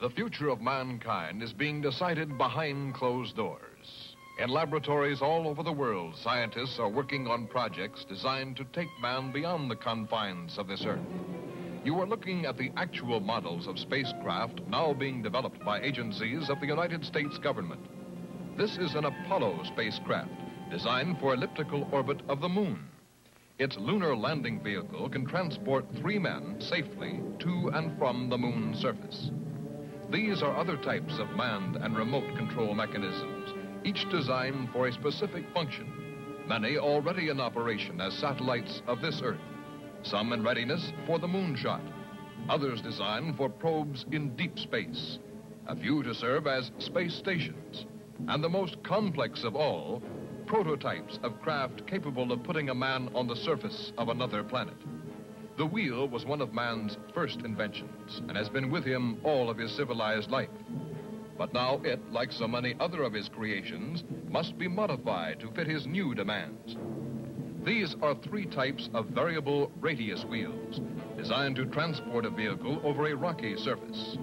The future of mankind is being decided behind closed doors. In laboratories all over the world, scientists are working on projects designed to take man beyond the confines of this Earth. You are looking at the actual models of spacecraft now being developed by agencies of the United States government. This is an Apollo spacecraft designed for elliptical orbit of the moon. Its lunar landing vehicle can transport 3 men safely to and from the moon's surface. These are other types of manned and remote control mechanisms, each designed for a specific function. Many already in operation as satellites of this Earth. Some in readiness for the moonshot. Others designed for probes in deep space. A few to serve as space stations. And the most complex of all, prototypes of craft capable of putting a man on the surface of another planet. The wheel was one of man's first inventions and has been with him all of his civilized life. But now it, like so many other of his creations, must be modified to fit his new demands. These are 3 types of variable radius wheels, designed to transport a vehicle over a rocky surface.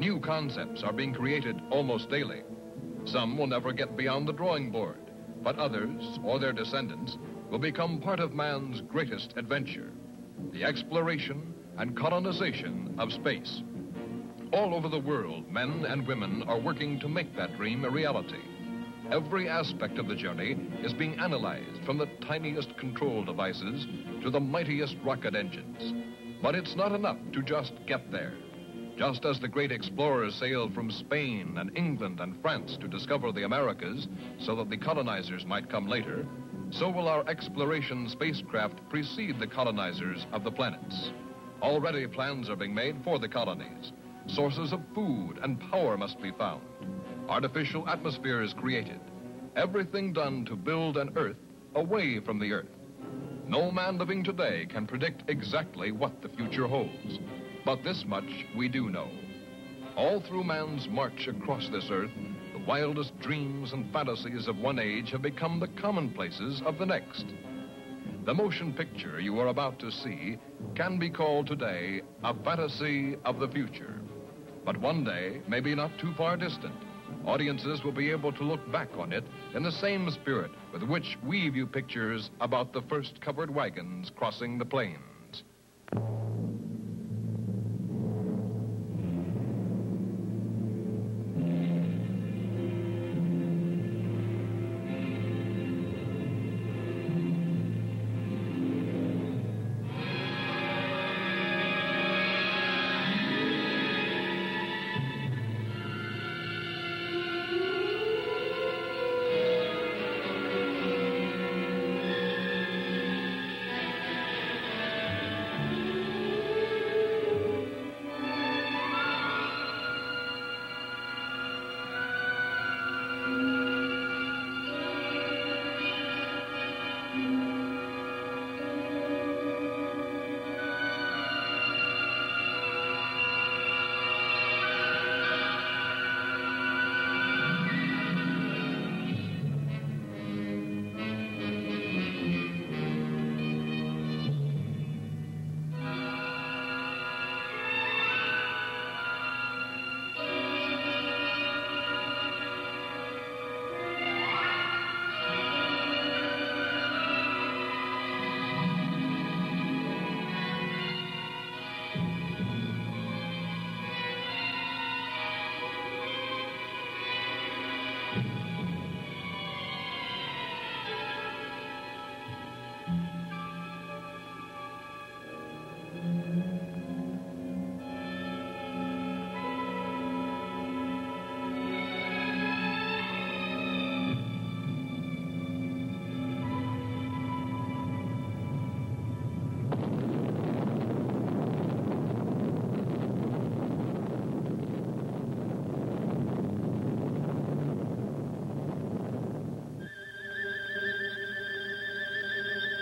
New concepts are being created almost daily. Some will never get beyond the drawing board, but others, or their descendants, will become part of man's greatest adventure, the exploration and colonization of space. All over the world, men and women are working to make that dream a reality. Every aspect of the journey is being analyzed, from the tiniest control devices to the mightiest rocket engines. But it's not enough to just get there. Just as the great explorers sailed from Spain and England and France to discover the Americas so that the colonizers might come later, so will our exploration spacecraft precede the colonizers of the planets. Already plans are being made for the colonies. Sources of food and power must be found. Artificial atmospheres created. Everything done to build an Earth away from the Earth. No man living today can predict exactly what the future holds. But this much we do know. All through man's march across this Earth, the wildest dreams and fantasies of one age have become the commonplaces of the next. The motion picture you are about to see can be called today a fantasy of the future. But one day, maybe not too far distant, audiences will be able to look back on it in the same spirit with which we view pictures about the first covered wagons crossing the plains.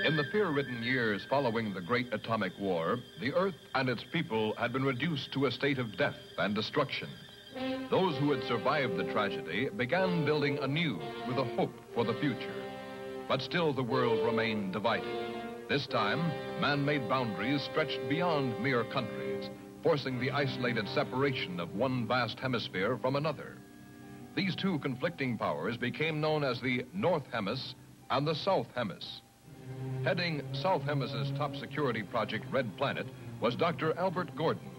In the fear-ridden years following the Great Atomic War, the Earth and its people had been reduced to a state of death and destruction. Those who had survived the tragedy began building anew with a hope for the future. But still the world remained divided. This time, man-made boundaries stretched beyond mere countries, forcing the isolated separation of one vast hemisphere from another. These two conflicting powers became known as the North Hemis and the South Hemis. Heading South Hemis's top security project, Red Planet, was Dr. Albert Gordon.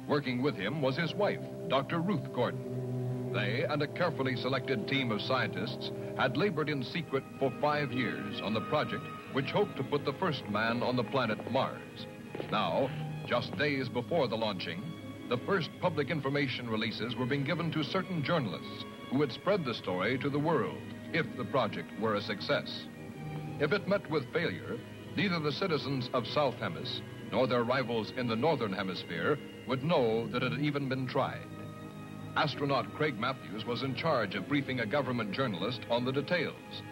Working with him was his wife, Dr. Ruth Gordon. They and a carefully selected team of scientists had labored in secret for 5 years on the project which hoped to put the first man on the planet Mars. Now, just days before the launching, the first public information releases were being given to certain journalists who would spread the story to the world if the project were a success. If it met with failure, neither the citizens of South Hemis nor their rivals in the Northern Hemisphere would know that it had even been tried. Astronaut Craig Matthews was in charge of briefing a government journalist on the details.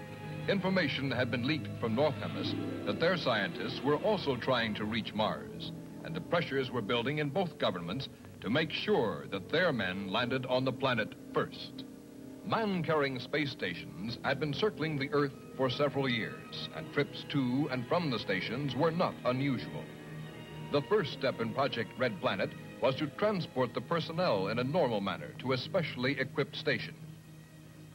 Information had been leaked from North Hemis that their scientists were also trying to reach Mars, and the pressures were building in both governments to make sure that their men landed on the planet first. Man-carrying space stations had been circling the Earth for several years, and trips to and from the stations were not unusual. The first step in Project Red Planet was to transport the personnel in a normal manner to a specially equipped station.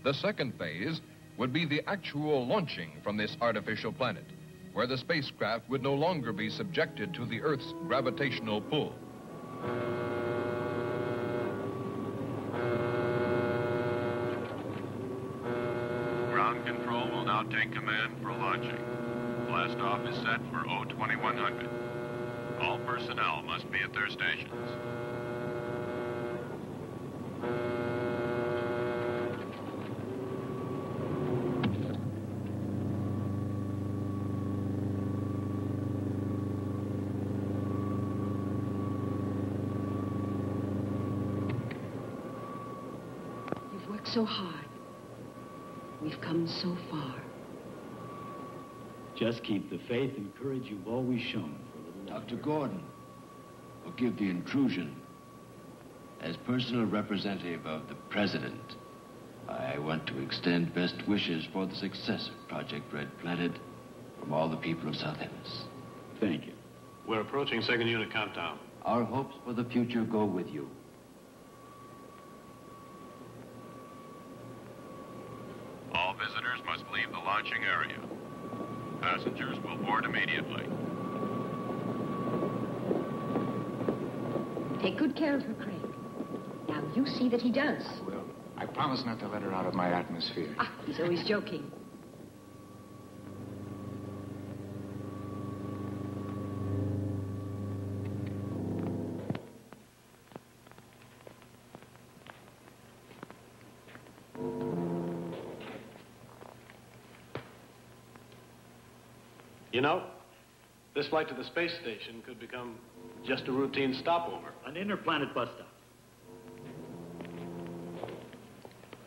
The second phase would be the actual launching from this artificial planet, where the spacecraft would no longer be subjected to the Earth's gravitational pull. Ground control will now take command for launching. Blastoff is set for 02100. All personnel must be at their stations. You've worked so hard. We've come so far. Just keep the faith and courage you've always shown for a little while. Dr. Gordon, forgive the intrusion. As personal representative of the President, I want to extend best wishes for the success of Project Red Planet from all the people of South Hemis. Thank you. We're approaching second unit countdown. Our hopes for the future go with you. All visitors must leave the launching area. Passengers will board immediately. Take good care of her, Craig. Now, you see that he does. Well, I promise not to let her out of my atmosphere. Ah, he's always joking. You know, this flight to the space station could become just a routine stopover. An interplanet bus stop.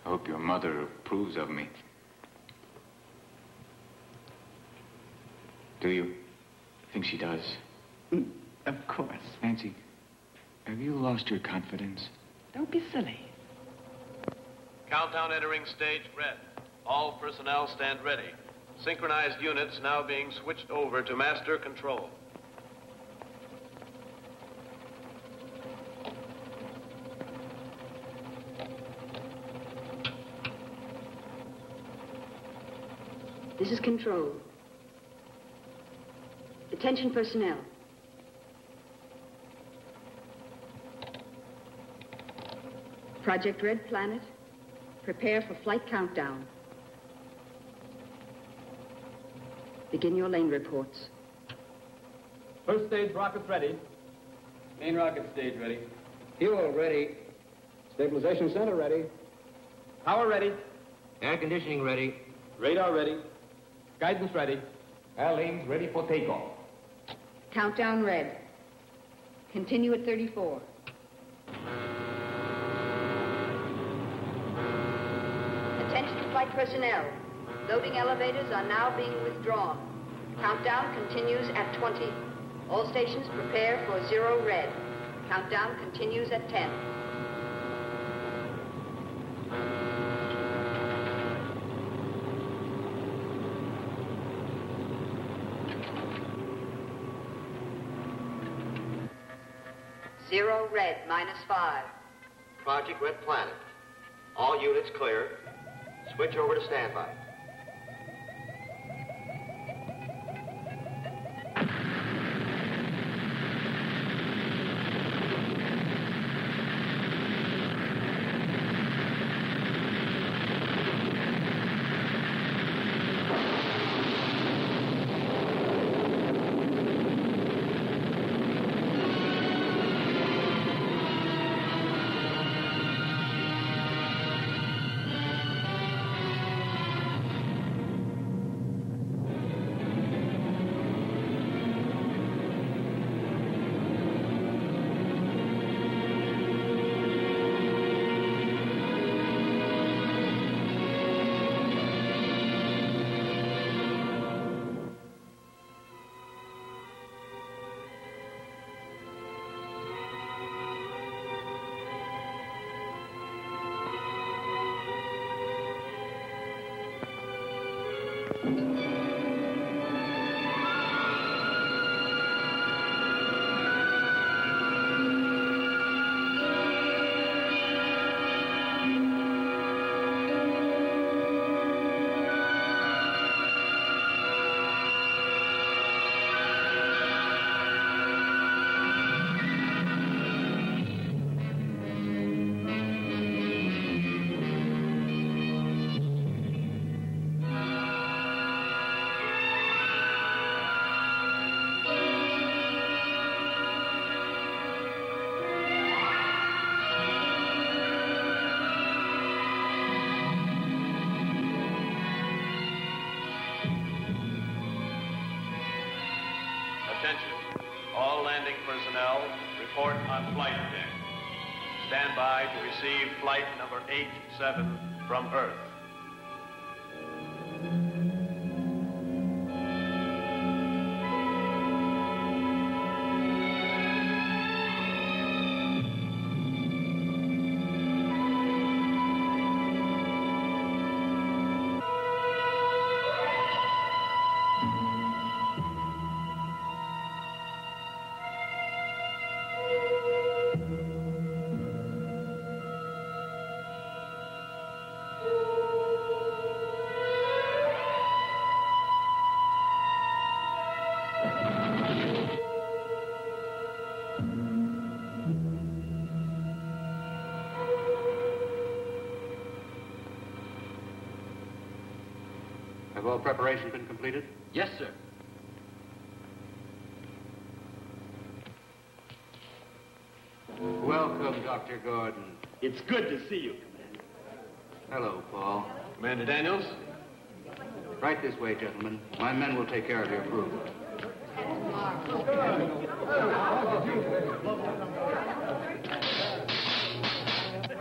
I hope your mother approves of me. Do you? Think she does? Of course. Nancy, have you lost your confidence? Don't be silly. Countdown entering stage red. All personnel stand ready. Synchronized units now being switched over to master control. This is control. Attention personnel. Project Red Planet, prepare for flight countdown. Begin your lane reports. First stage rockets ready. Main rocket stage ready. Fuel ready. Stabilization center ready. Power ready. Air conditioning ready. Radar ready. Guidance ready. Airlanes ready for takeoff. Countdown red. Continue at 34. Attention flight personnel. Loading elevators are now being withdrawn. Countdown continues at 20. All stations prepare for 0 red. Countdown continues at 10. 0 red, -5. Project Red Planet. All units clear. Switch over to standby. Attention. All landing personnel, report on flight deck. Stand by to receive flight number 87 from Earth. Have all preparation been completed? Yes, sir. Welcome, Dr. Gordon. It's good to see you, Commander. Hello, Paul. Commander Daniels? Right this way, gentlemen. My men will take care of your crew.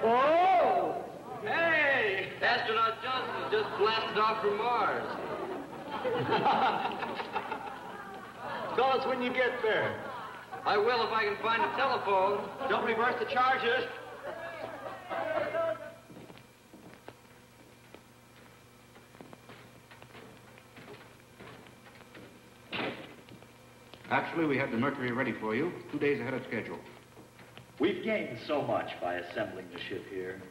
Oh! Hey! Astronaut Johnson just blasted off from Mars. Call us when you get there. I will if I can find a telephone. Don't reverse the charges. Actually, we had the Mercury ready for you 2 days ahead of schedule. We've gained so much by assembling the ship here.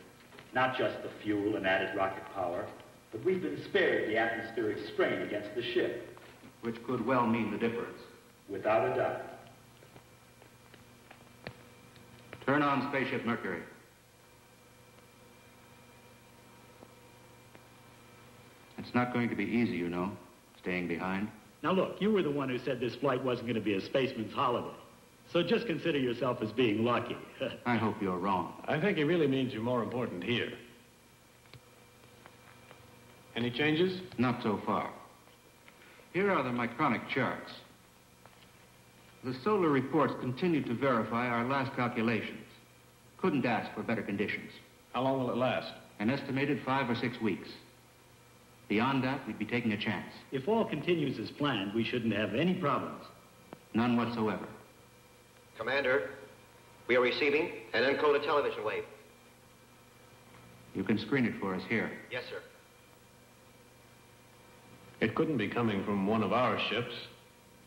Not just the fuel and added rocket power, but we've been spared the atmospheric strain against the ship. Which could well mean the difference. Without a doubt. Turn on Spaceship Mercury. It's not going to be easy, you know, staying behind. Now look, you were the one who said this flight wasn't going to be a spaceman's holiday. So just consider yourself as being lucky. I hope you're wrong. I think he really means you're more important here. Any changes? Not so far. Here are the micronic charts. The solar reports continue to verify our last calculations. Couldn't ask for better conditions. How long will it last? An estimated 5 or 6 weeks. Beyond that, we'd be taking a chance. If all continues as planned, we shouldn't have any problems. None whatsoever. Commander, we are receiving an encoded television wave. You can screen it for us here. Yes, sir. It couldn't be coming from one of our ships.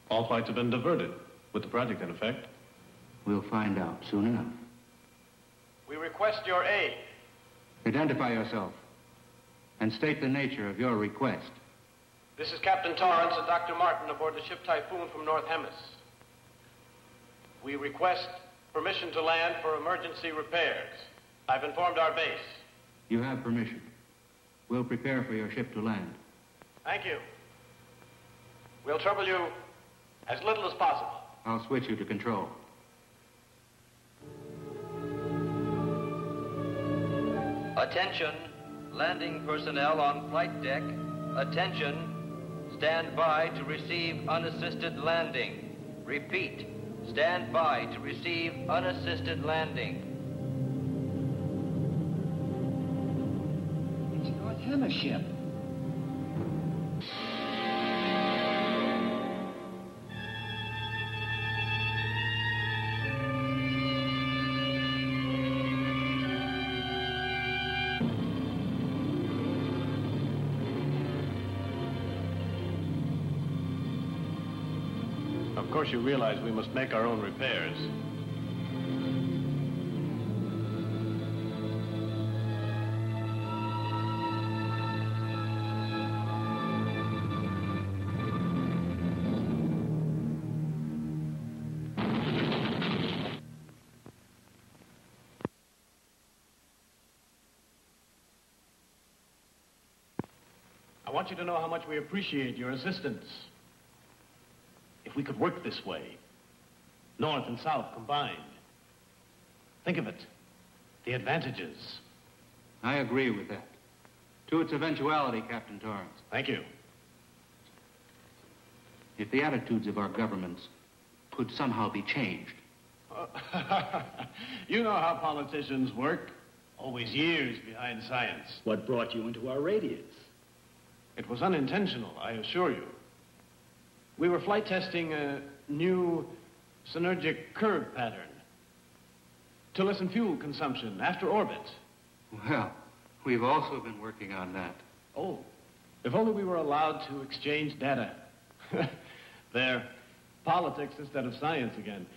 All flights have been diverted, with the project in effect. We'll find out soon enough. We request your aid. Identify yourself and state the nature of your request. This is Captain Torrance and Dr. Martin aboard the ship Typhoon from North Hemis. We request permission to land for emergency repairs. I've informed our base. You have permission. We'll prepare for your ship to land. Thank you. We'll trouble you as little as possible. I'll switch you to control. Attention, landing personnel on flight deck. Attention, stand by to receive unassisted landing. Repeat, stand by to receive unassisted landing. It's North Hemis ship. Of course, you realize we must make our own repairs. I want you to know how much we appreciate your assistance. If we could work this way, North and South combined. Think of it, the advantages. I agree with that. To its eventuality, Captain Torrance. Thank you. If the attitudes of our governments could somehow be changed. You know how politicians work. Always years behind science. What brought you into our radius? It was unintentional, I assure you. We were flight testing a new synergic curve pattern to lessen fuel consumption after orbit. Well, we've also been working on that. Oh, if only we were allowed to exchange data. They're politics instead of science again.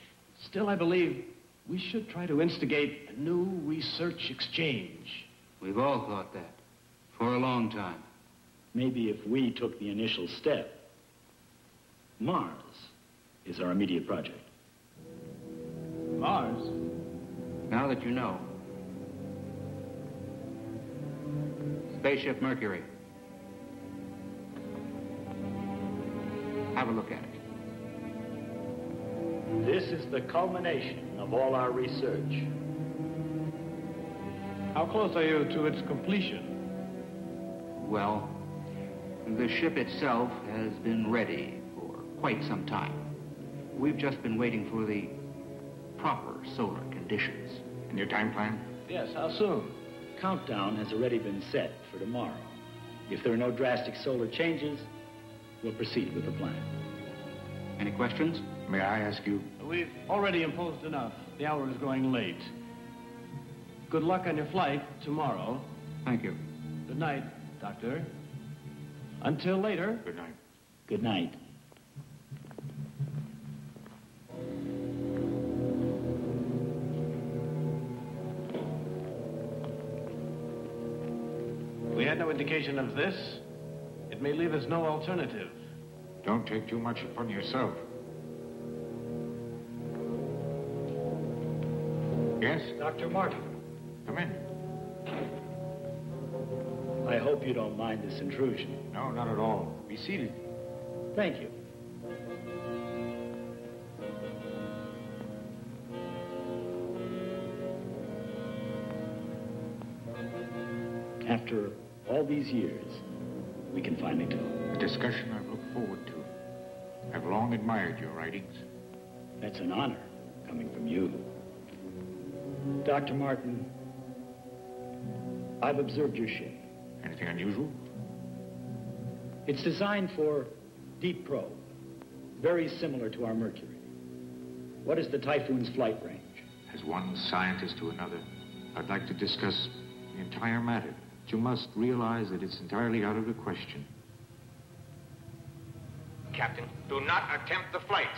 Still, I believe we should try to instigate a new research exchange. We've all thought that for a long time. Maybe if we took the initial step. Mars is our immediate project. Mars? Now that you know. Spaceship Mercury. Have a look at it. This is the culmination of all our research. How close are you to its completion? Well, the ship itself has been ready quite some time. We've just been waiting for the proper solar conditions. And your time plan? Yes, how soon? Countdown has already been set for tomorrow. If there are no drastic solar changes, we'll proceed with the plan. Any questions? May I ask you? We've already imposed enough. The hour is growing late. Good luck on your flight tomorrow. Thank you. Good night, Doctor. Until later. Good night. Good night. We had no indication of this. It may leave us no alternative. Don't take too much upon yourself. Yes? Dr. Martin. Come in. I hope you don't mind this intrusion. No, not at all. Be seated. Thank you. After all these years, we can finally talk. A discussion I've looked forward to. I've long admired your writings. That's an honor coming from you. Dr. Martin, I've observed your ship. Anything unusual? It's designed for deep probe, very similar to our Mercury. What is the Typhoon's flight range? As one scientist to another, I'd like to discuss the entire matter. But you must realize that it's entirely out of the question. Captain, do not attempt the flight.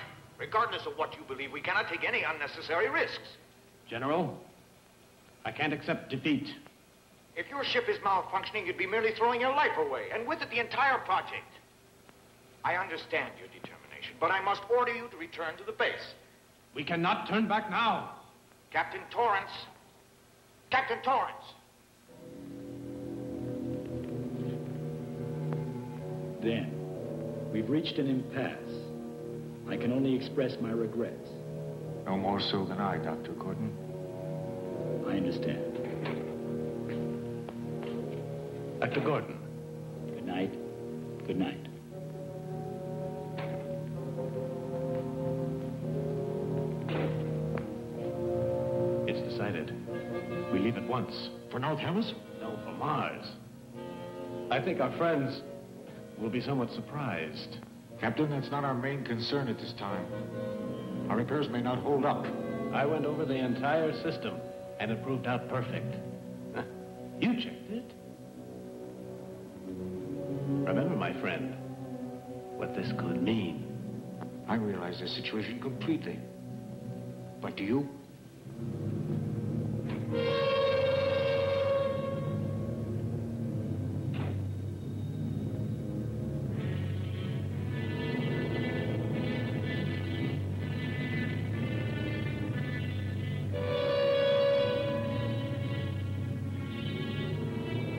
Regardless of what you believe, we cannot take any unnecessary risks. General, I can't accept defeat. If your ship is malfunctioning, you'd be merely throwing your life away, and with it the entire project. I understand your determination, but I must order you to return to the base. We cannot turn back now. Captain Torrance. Captain Torrance. Dan, we've reached an impasse. I can only express my regrets. No more so than I, Dr. Gordon. I understand. Dr. Gordon. Good night. Good night. It's decided. We leave at once. For North Hemisphere? No, for Mars. I think our friends will be somewhat surprised. Captain, that's not our main concern at this time. Our repairs may not hold up. I went over the entire system, and it proved out perfect. You checked it. Remember, my friend, what this could mean. I realize the situation completely. But do you?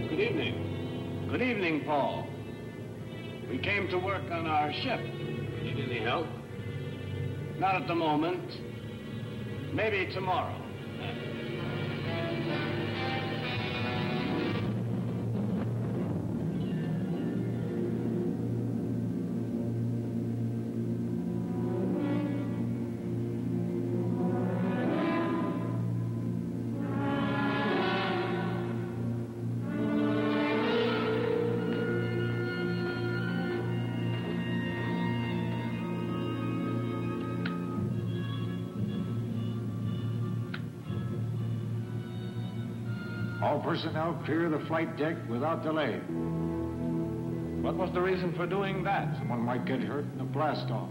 Good evening. Good evening, Paul. We came to work on our ship. Need any help? Not at the moment. Maybe tomorrow. All personnel clear the flight deck without delay. What was the reason for doing that? Someone might get hurt in the blast-off.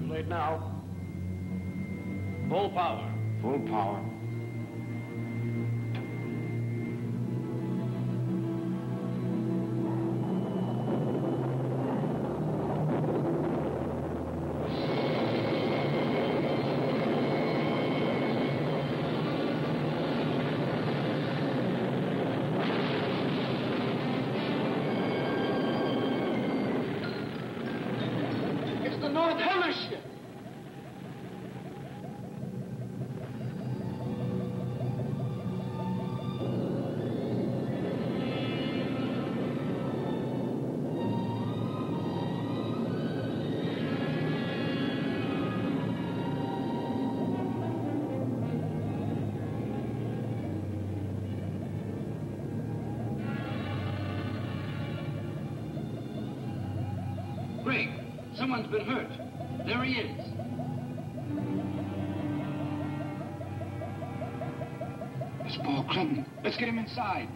Too late now. Full power. Full power. North Hemisphere. Greg, someone's been hurt. There he is. It's Paul Clinton. Let's get him inside.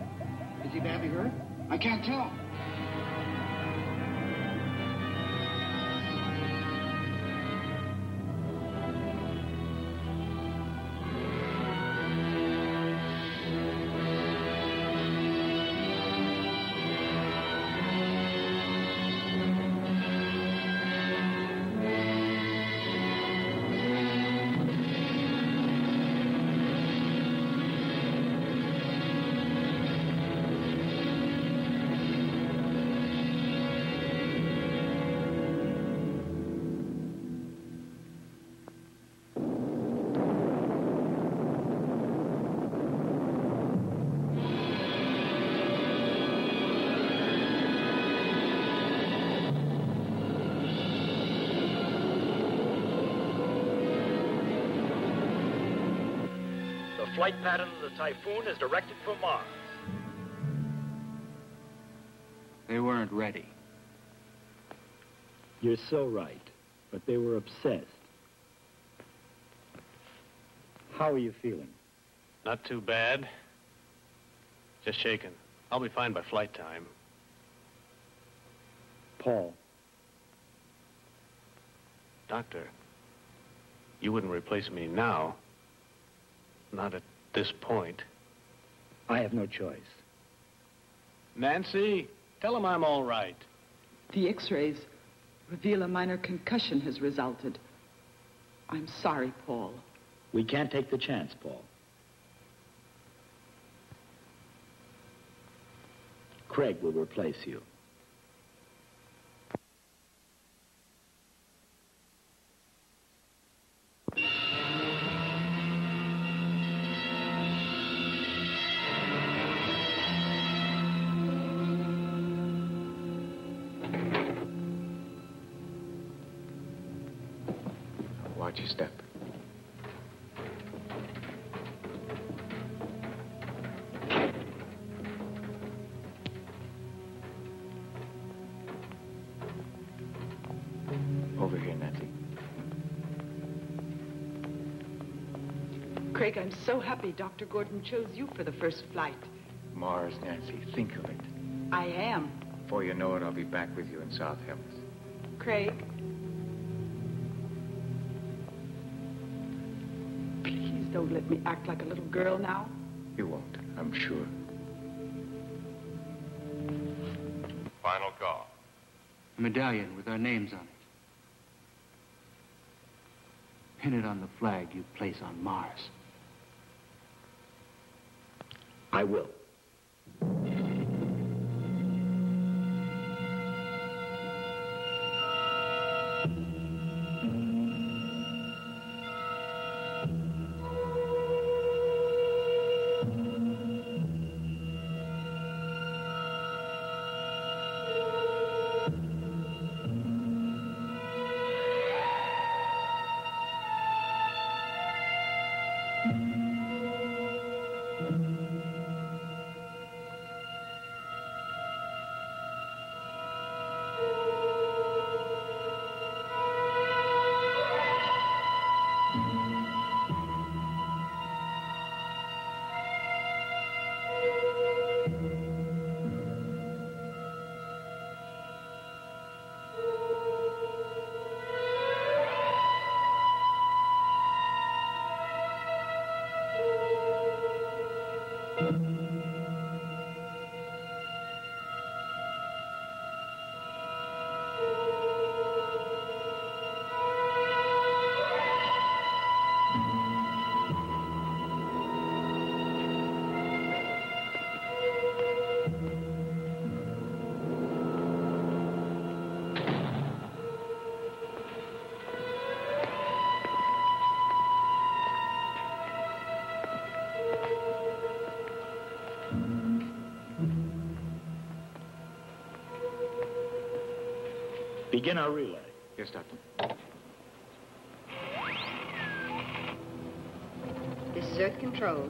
Is he badly hurt? I can't tell. The flight pattern of the Typhoon is directed for Mars. They weren't ready. You're so right, but they were obsessed. How are you feeling? Not too bad. Just shaken. I'll be fine by flight time. Paul. Doctor, You wouldn't replace me now. Not at this point. I have no choice. Nancy, tell him I'm all right. The x-rays reveal a minor concussion has resulted. I'm sorry, Paul. We can't take the chance, Paul. Craig will replace you. Watch your step. Over here, Nancy. Craig, I'm so happy Dr. Gordon chose you for the first flight. Mars, Nancy, think of it. I am. Before you know it, I'll be back with you in South Hellas. Craig. Please don't let me act like a little girl now. You won't, I'm sure. Final call. A medallion with our names on it. Pin it on the flag you place on Mars. I will. Begin our relay. Yes, Doctor. This is Earth Control,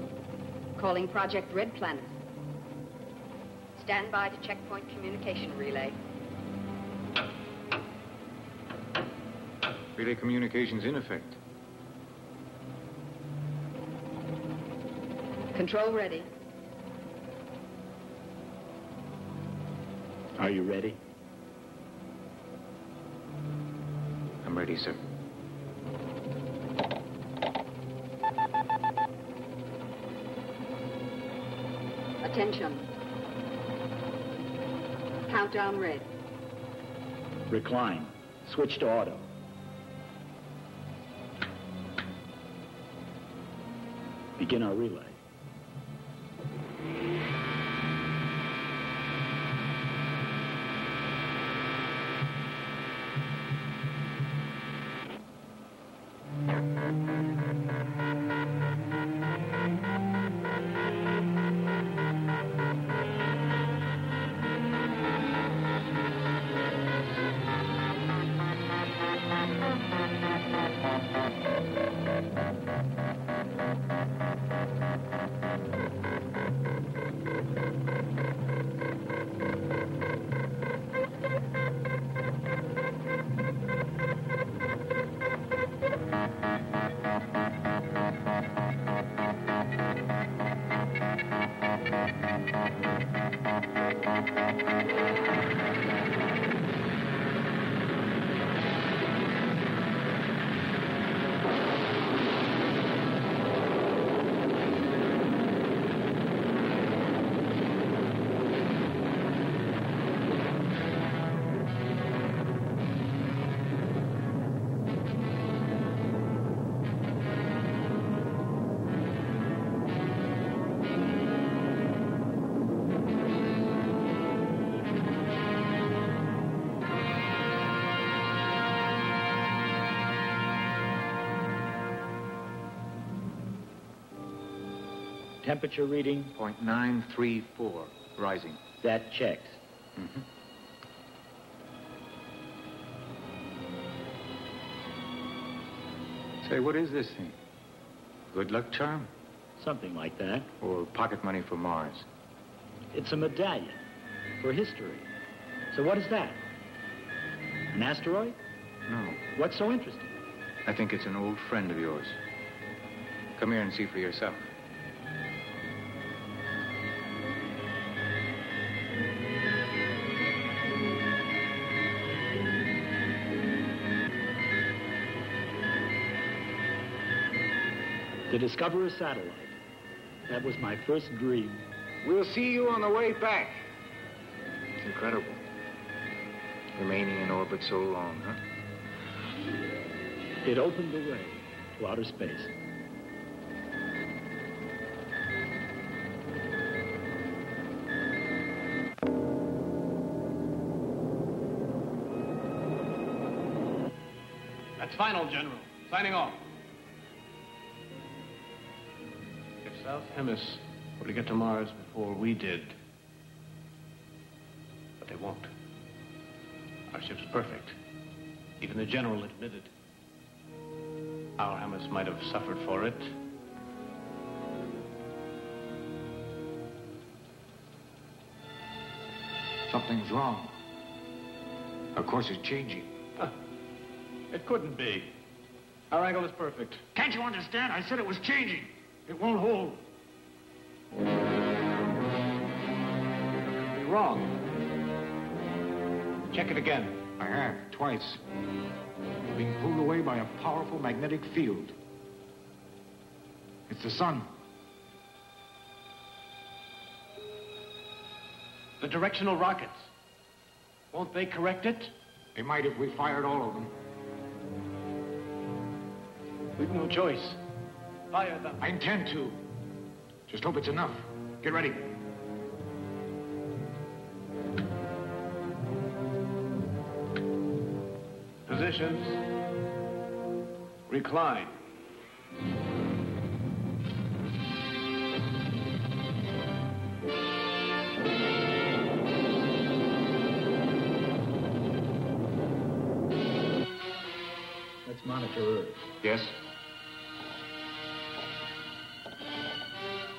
calling Project Red Planet. Stand by to checkpoint communication relay. Relay communications in effect. Control ready. Are you ready? I'm ready, sir. Attention. Countdown red. Recline. Switch to auto. Begin our relay. Temperature reading? 0.934, rising. That checks. Mm-hmm. Say, what is this thing? Good luck charm? Something like that. Or pocket money for Mars? It's a medallion for history. So what is that? An asteroid? No. What's so interesting? I think it's an old friend of yours. Come here and see for yourself. To discover a satellite. That was my first dream. We'll see you on the way back. It's incredible. Remaining in orbit so long, huh? It opened the way to outer space. That's final, General. Signing off. If South Hemis were to get to Mars before we did, but they won't. Our ship's perfect. Even the General admitted. Our Hemis might have suffered for it. Something's wrong. Our course is changing. It couldn't be. Our angle is perfect. Can't you understand? I said it was changing. It won't hold. It could be wrong. Check it again. I have, twice. Being pulled away by a powerful magnetic field. It's the sun. The directional rockets. Won't they correct it? They might if we fired all of them. We've no choice. Fire them. I intend to. Just hope it's enough. Get ready. Positions. Recline. Let's monitor Earth. Yes?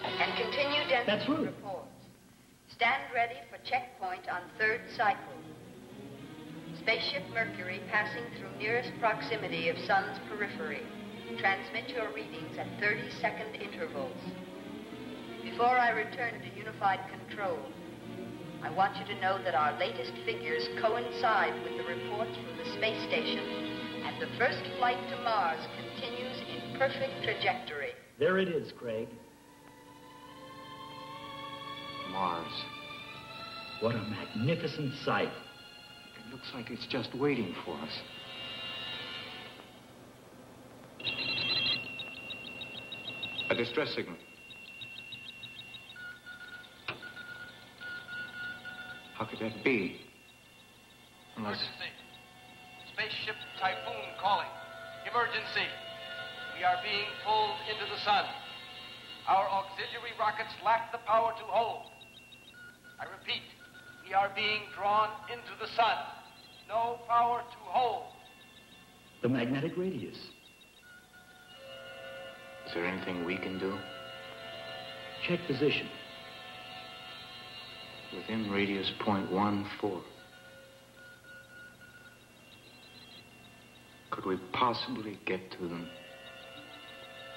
And continue density That's right. reports. Stand ready for checkpoint on third cycle. Spaceship Mercury passing through nearest proximity of Sun's periphery. Transmit your readings at 30-second intervals. Before I return to unified control, I want you to know that our latest figures coincide with the reports from the space station, and the first flight to Mars continues in perfect trajectory. There it is, Craig. Mars. What a magnificent sight. It looks like it's just waiting for us. A distress signal. How could that be? Unless... Emergency. Spaceship Typhoon calling. Emergency. We are being pulled into the sun. Our auxiliary rockets lack the power to hold. I repeat, we are being drawn into the sun. No power to hold. The magnetic radius. Is there anything we can do? Check position. Within radius 0.14. Could we possibly get to them?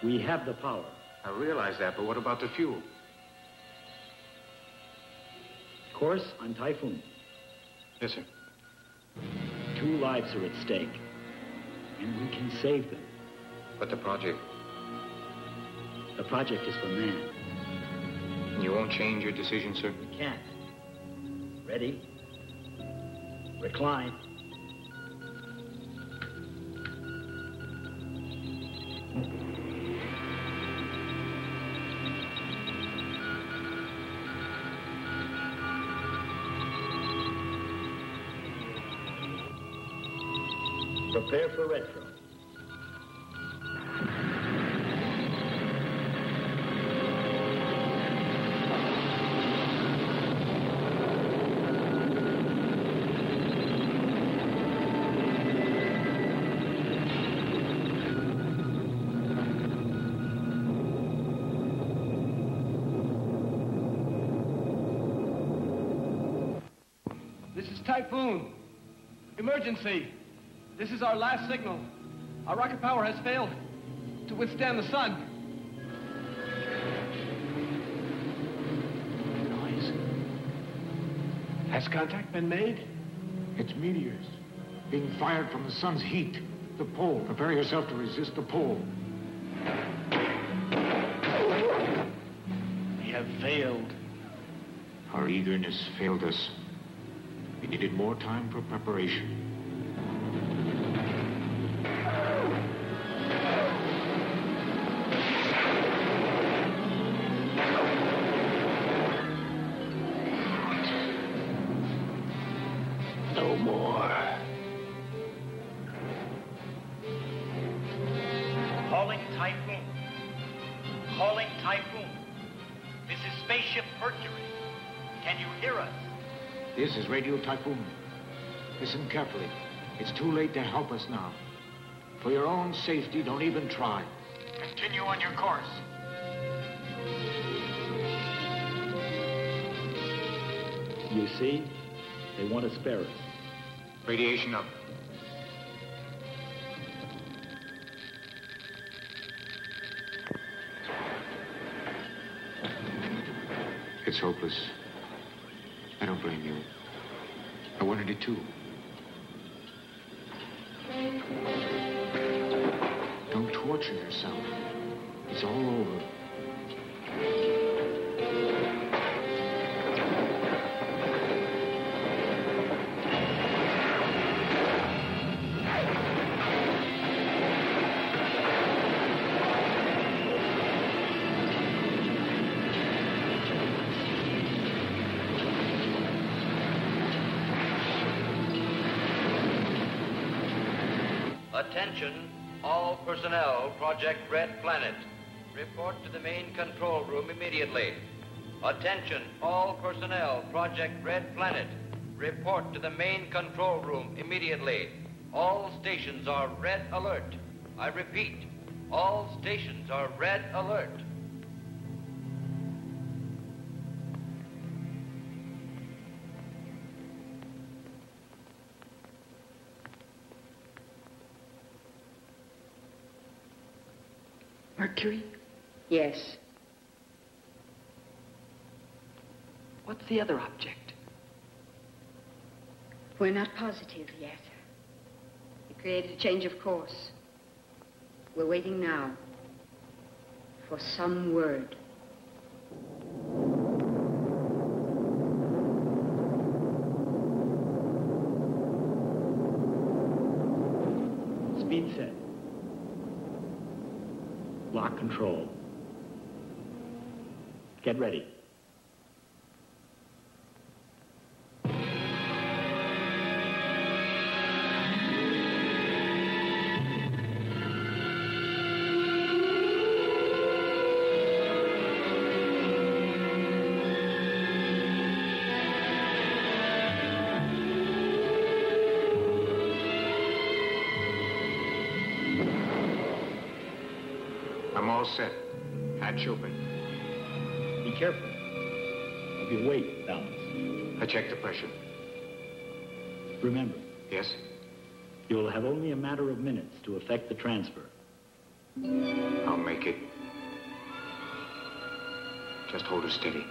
We have the power. I realize that, but what about the fuel? Course on Typhoon. Yes, sir. 2 lives are at stake. And we can save them. But the project? The project is for man. And you won't change your decision, sir? We can't. Ready? Recline. Prepare for retro. Typhoon. Emergency. This is our last signal. Our rocket power has failed to withstand the sun. Noise. Has contact been made? It's meteors being fired from the sun's heat. The pole. Prepare yourself to resist the pole. We have failed. Our eagerness failed us. We needed more time for preparation. No more. Calling Typhoon. Calling Typhoon. This is Spaceship Mercury. Can you hear us? This is Radio Typhoon. Listen carefully. It's too late to help us now. For your own safety, don't even try. Continue on your course. You see, they want to spare us. Radiation up. It's hopeless. I don't blame you. I wanted it too. Don't torture yourself. It's all over. Attention, all personnel, Project Red Planet. Report to the main control room immediately. Attention, all personnel, Project Red Planet. Report to the main control room immediately. All stations are red alert. I repeat, all stations are red alert. Mercury? Yes. What's the other object? We're not positive yet. It created a change of course. We're waiting now for some word. Speed set. Lock control. Get ready. I'm all set. Hatch open. Be careful of your weight balance. I checked the pressure. Remember, Yes? you'll have only a matter of minutes to effect the transfer. I'll make it. Just hold her steady.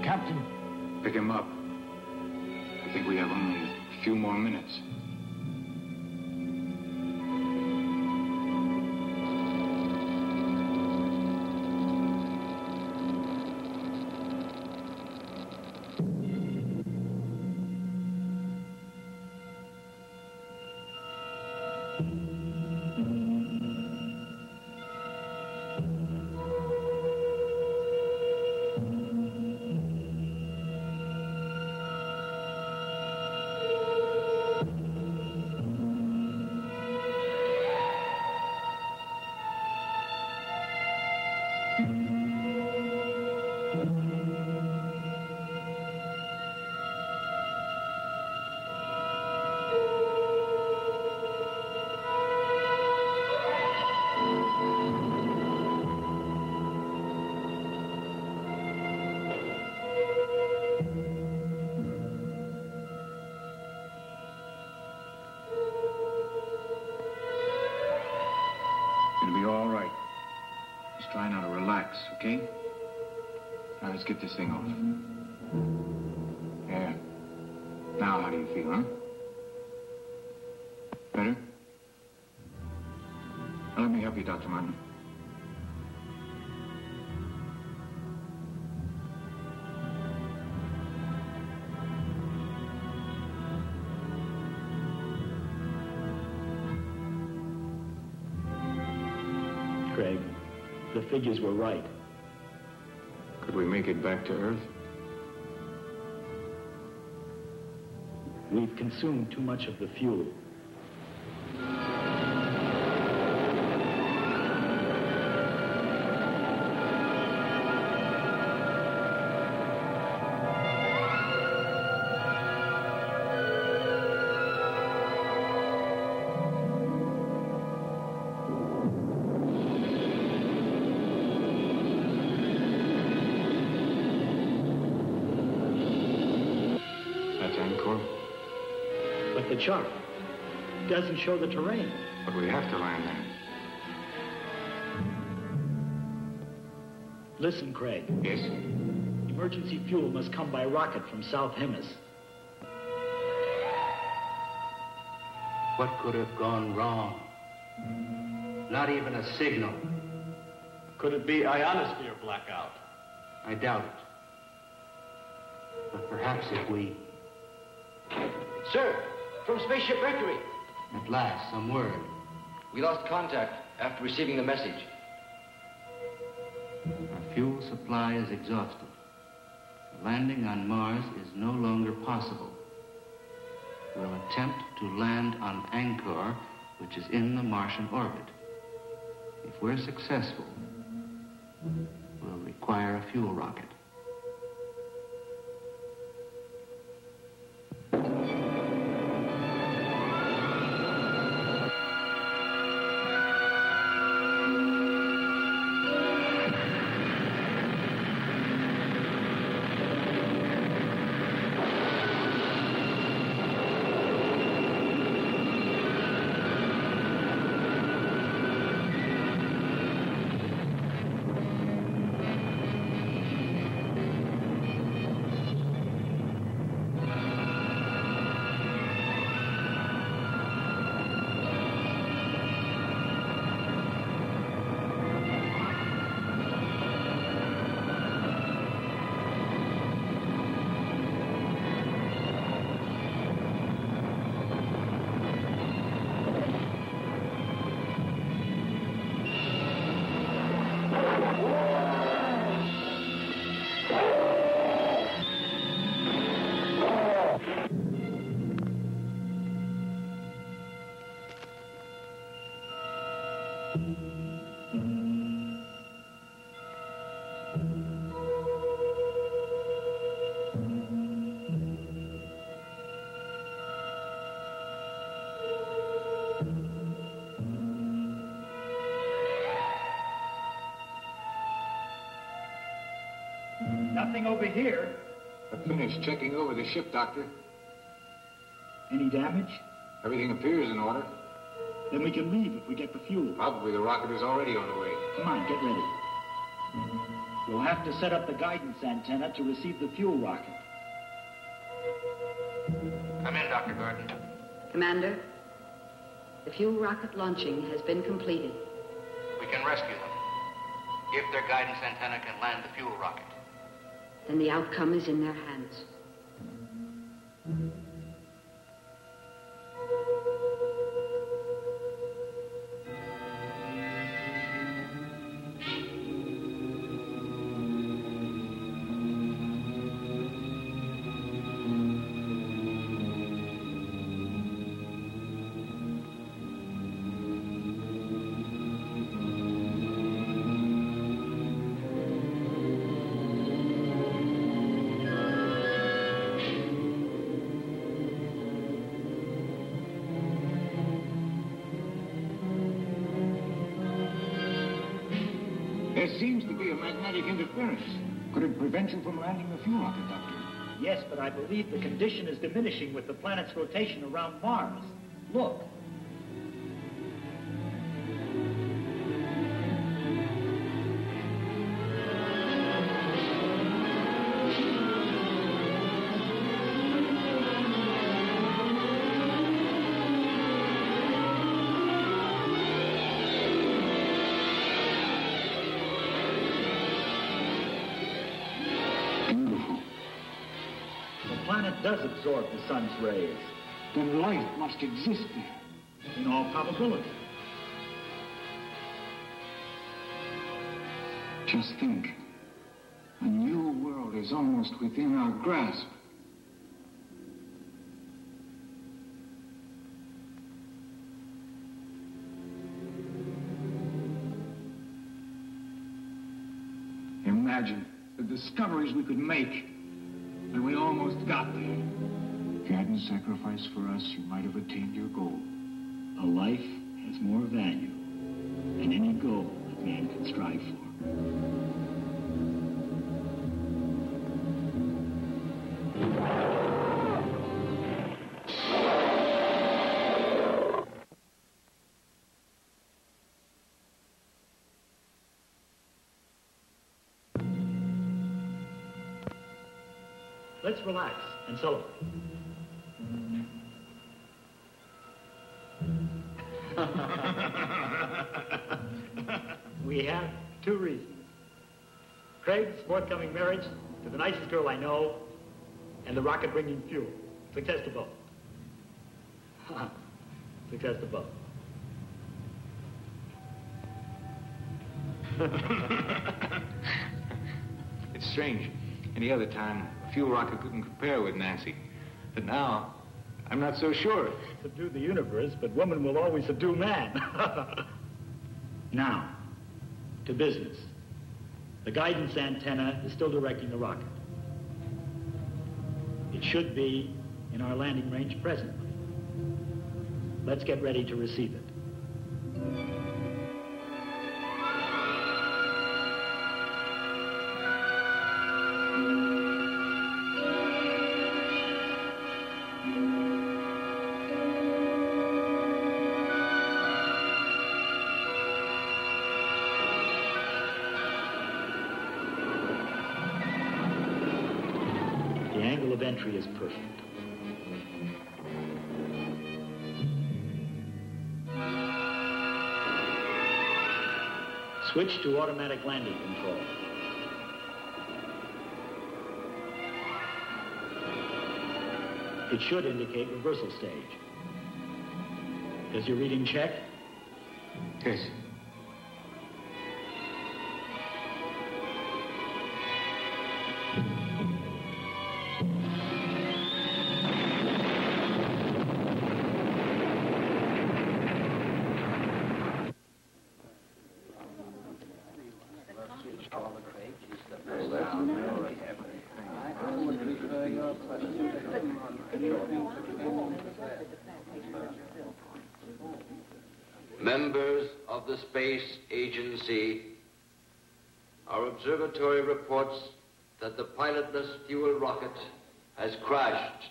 Captain. Pick him up. I think we have only a few more minutes. let's get this thing off. There. Now, how do you feel, huh? Better? Well, let me help you, Dr. Martin. Craig, the figures were right. Could we make it back to Earth? We've consumed too much of the fuel. But the chart doesn't show the terrain. But we have to land there. Listen, Craig. Yes? Emergency fuel must come by rocket from South Hemis. What could have gone wrong? Not even a signal. Could it be ionosphere blackout? I doubt it. But perhaps if we... Sir, from Spaceship Mercury. At last, some word. We lost contact after receiving the message. Our fuel supply is exhausted. Landing on Mars is no longer possible. We'll attempt to land on Angkor, which is in the Martian orbit. If we're successful, we'll require a fuel rocket. Nothing over here. I finished checking over the ship, Doctor. Any damage? Everything appears in order. Then we can leave if we get the fuel. Probably the rocket is already on the way. Come on, get ready. We'll have to set up the guidance antenna to receive the fuel rocket. Come in, Dr. Gordon. Commander, the fuel rocket launching has been completed. We can rescue them. If their guidance antenna can land the fuel rocket. Then the outcome is in their hands. There seems to be a magnetic interference. Could it prevent you from landing the fuel rocket, Doctor? Yes, but I believe the condition is diminishing with the planet's rotation around Mars. Look. planet does absorb the sun's rays. Then life must exist there. In all probability. Just think. A new world is almost within our grasp. Imagine the discoveries we could make when we almost got there. If you hadn't sacrificed for us, you might have attained your goal. A life has more value than any goal that man can strive for. Let's relax and celebrate. We have two reasons. Craig's forthcoming marriage to the nicest girl I know, and the rocket bringing fuel. Success to both. Success to both. It's strange. Any other time, a fuel rocket couldn't compare with Nancy. But now, I'm not so sure. Subdue the universe, but woman will always subdue man. Now, to business. The guidance antenna is still directing the rocket. It should be in our landing range presently. Let's get ready to receive it. Entry is perfect. Switch to automatic landing control. It should indicate reversal stage. Does your reading check? Yes. Members of the Space Agency, our observatory reports that the pilotless fuel rocket has crashed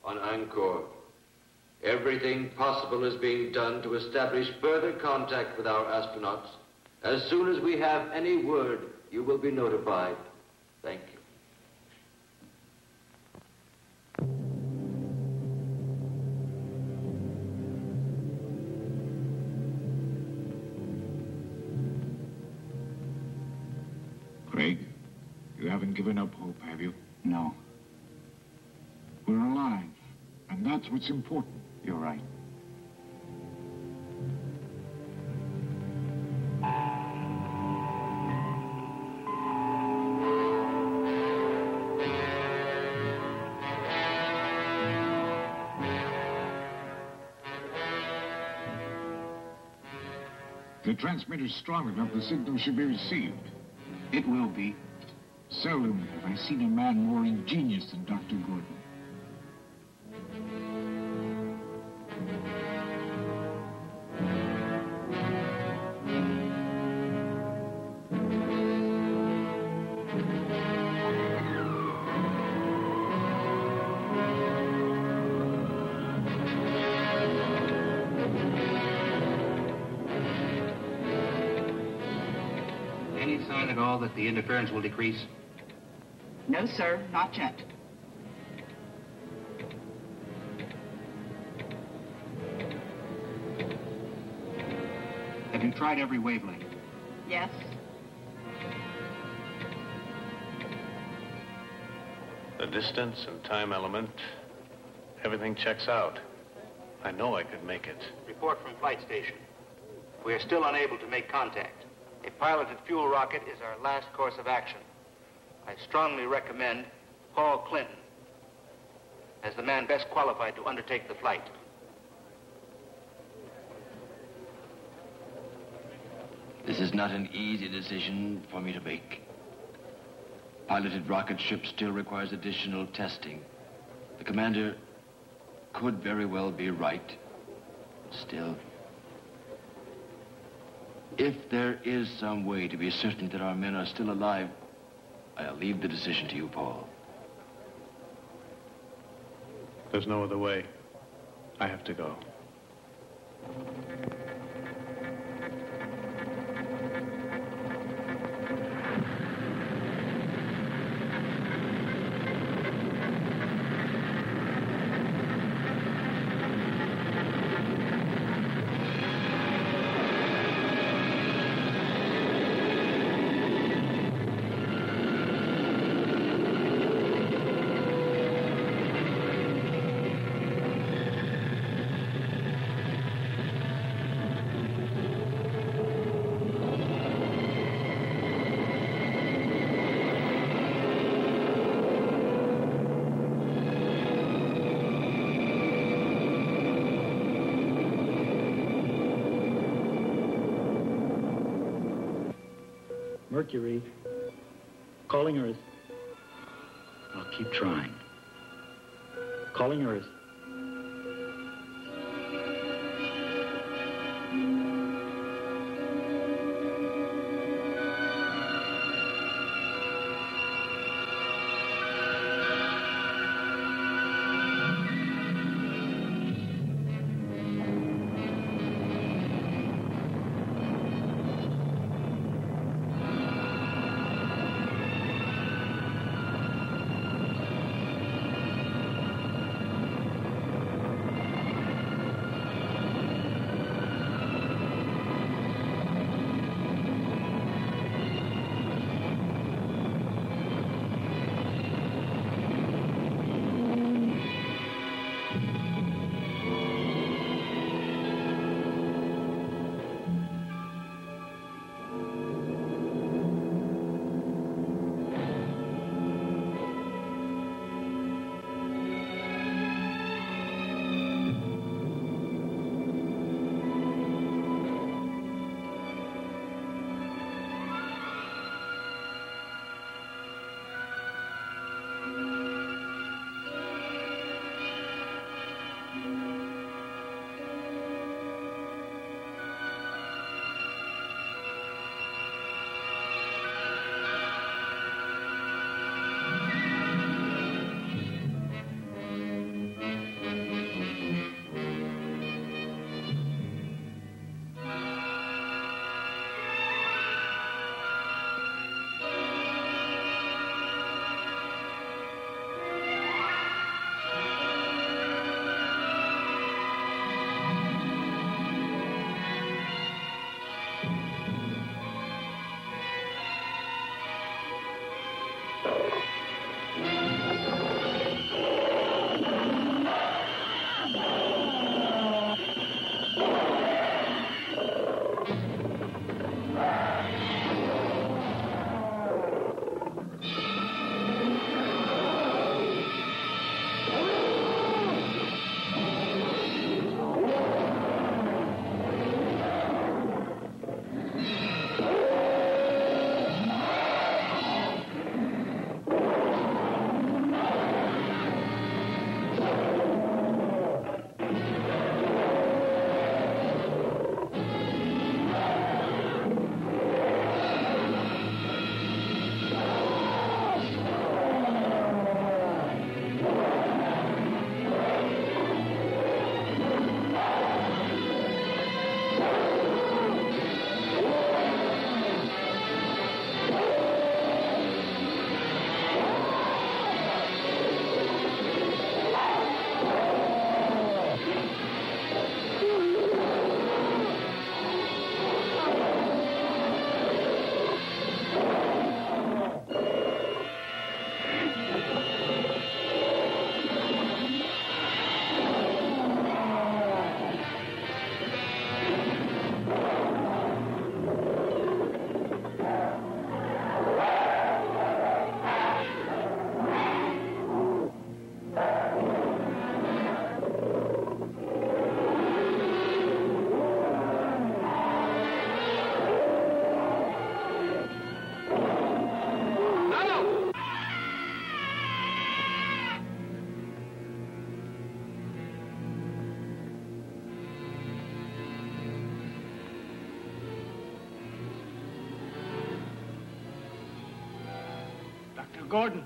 on Angkor. Everything possible is being done to establish further contact with our astronauts. As soon as we have any word, you will be notified. Thank you. Craig, you haven't given up hope, have you? No. We're alive, and that's what's important. You're right. The transmitter's strong enough, the signal should be received. It will be. Seldom have I seen a man more ingenious than Dr. Gordon. Any sign at all that the interference will decrease? No, sir, not yet. Have you tried every wavelength? Yes. The distance and time element, everything checks out. I know I could make it. Report from flight station. We are still unable to make contact. A piloted fuel rocket is our last course of action. I strongly recommend Paul Clinton as the man best qualified to undertake the flight. This is not an easy decision for me to make. Piloted rocket ship still requires additional testing. The commander could very well be right. Still, if there is some way to be certain that our men are still alive, I'll leave the decision to you, Paul. There's no other way. I have to go. Mercury. Calling Earth. I'll keep trying. Calling Earth. Dr. Gordon.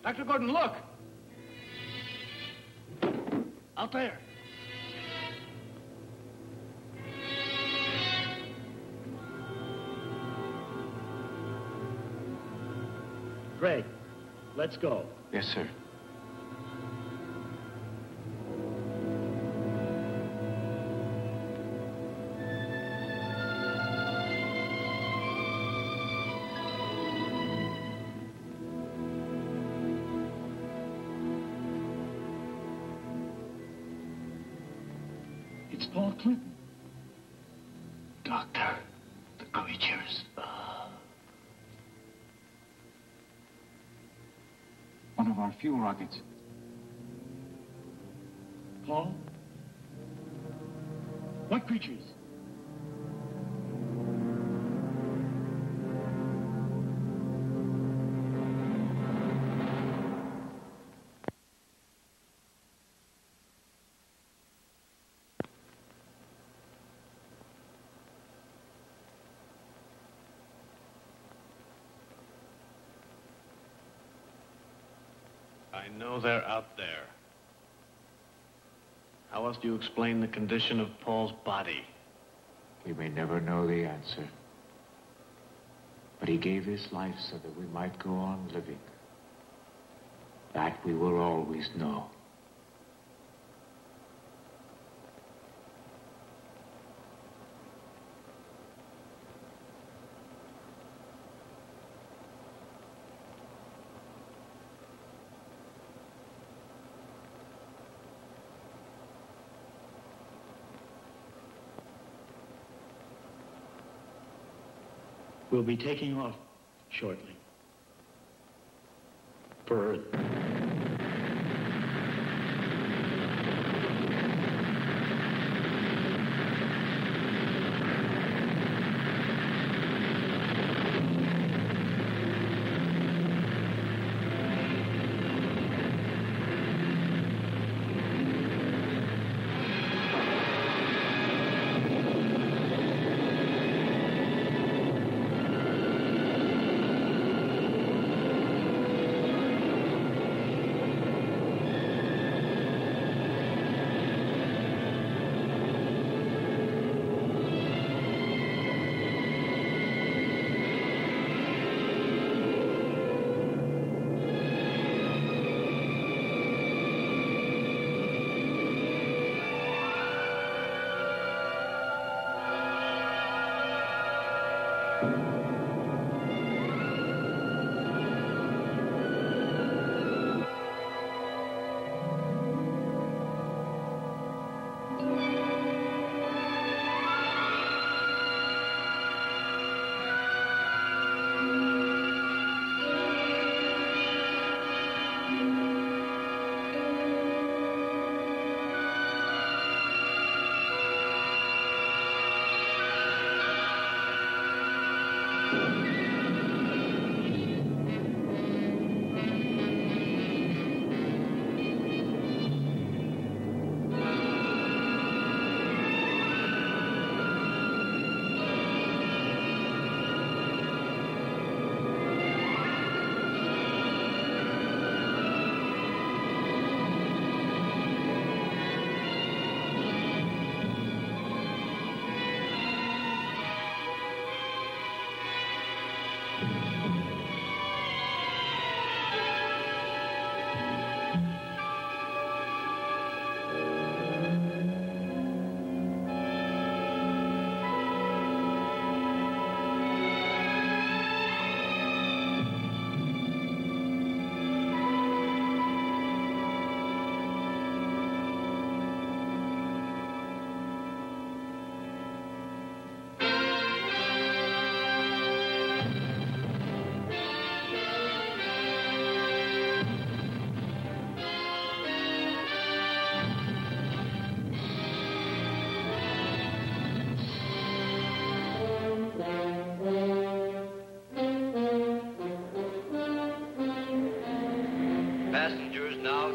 Dr. Gordon, look. Out there. Greg, let's go. Yes, sir. It's Paul Clinton. Doctor, the creatures. One of our fuel rockets. Paul? What creatures? I know they're out there. How else do you explain the condition of Paul's body? We may never know the answer. But he gave his life so that we might go on living. That we will always know. We'll be taking off shortly. For Earth.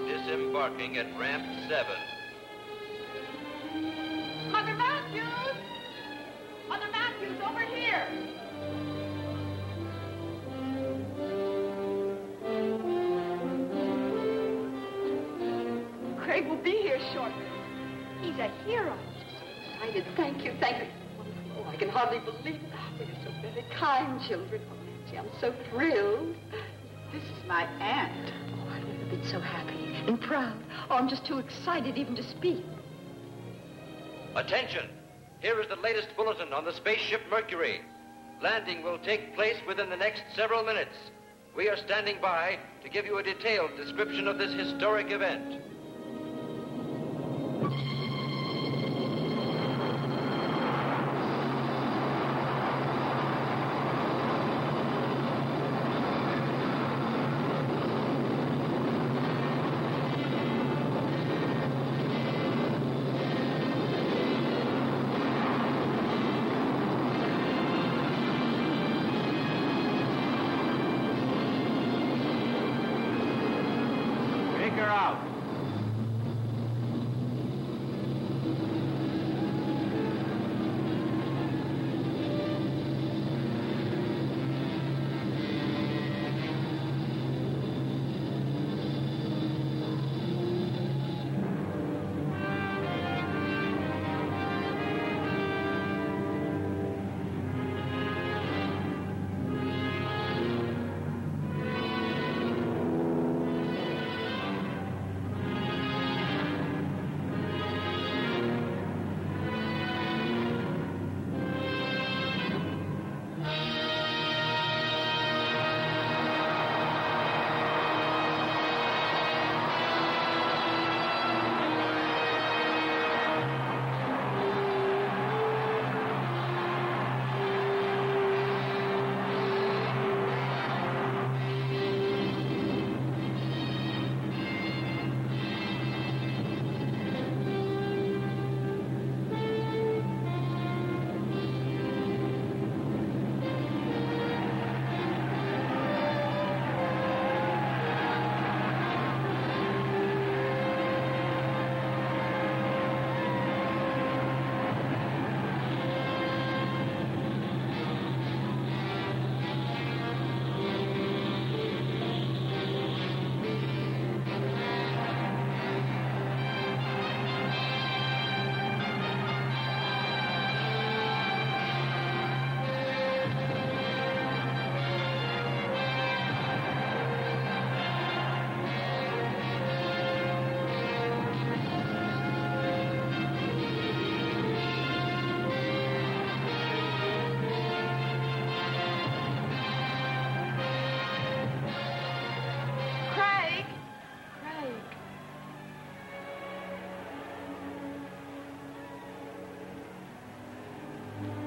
Disembarking at ramp 7. Mother Matthews! Mother Matthews, over here! Craig will be here shortly. He's a hero. So excited. Thank you, thank you. Wonderful. Oh, I can hardly believe it. Oh, you're so very kind, children. Oh, Nancy, I'm so thrilled. This is my aunt. Oh, I've never been so happy and proud. Oh, I'm just too excited even to speak. Attention! Here is the latest bulletin on the spaceship Mercury. Landing will take place within the next several minutes. We are standing by to give you a detailed description of this historic event.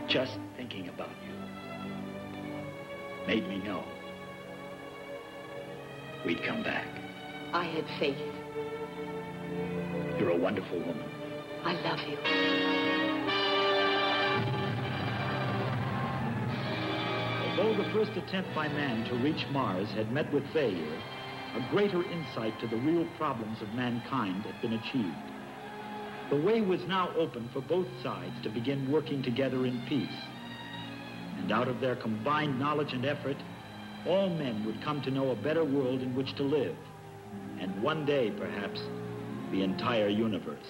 Just thinking about you made me know we'd come back. I had faith. You're a wonderful woman. I love you. Although the first attempt by man to reach Mars had met with failure, a greater insight to the real problems of mankind had been achieved. The way was now open for both sides to begin working together in peace. And out of their combined knowledge and effort, all men would come to know a better world in which to live. And one day, perhaps, the entire universe.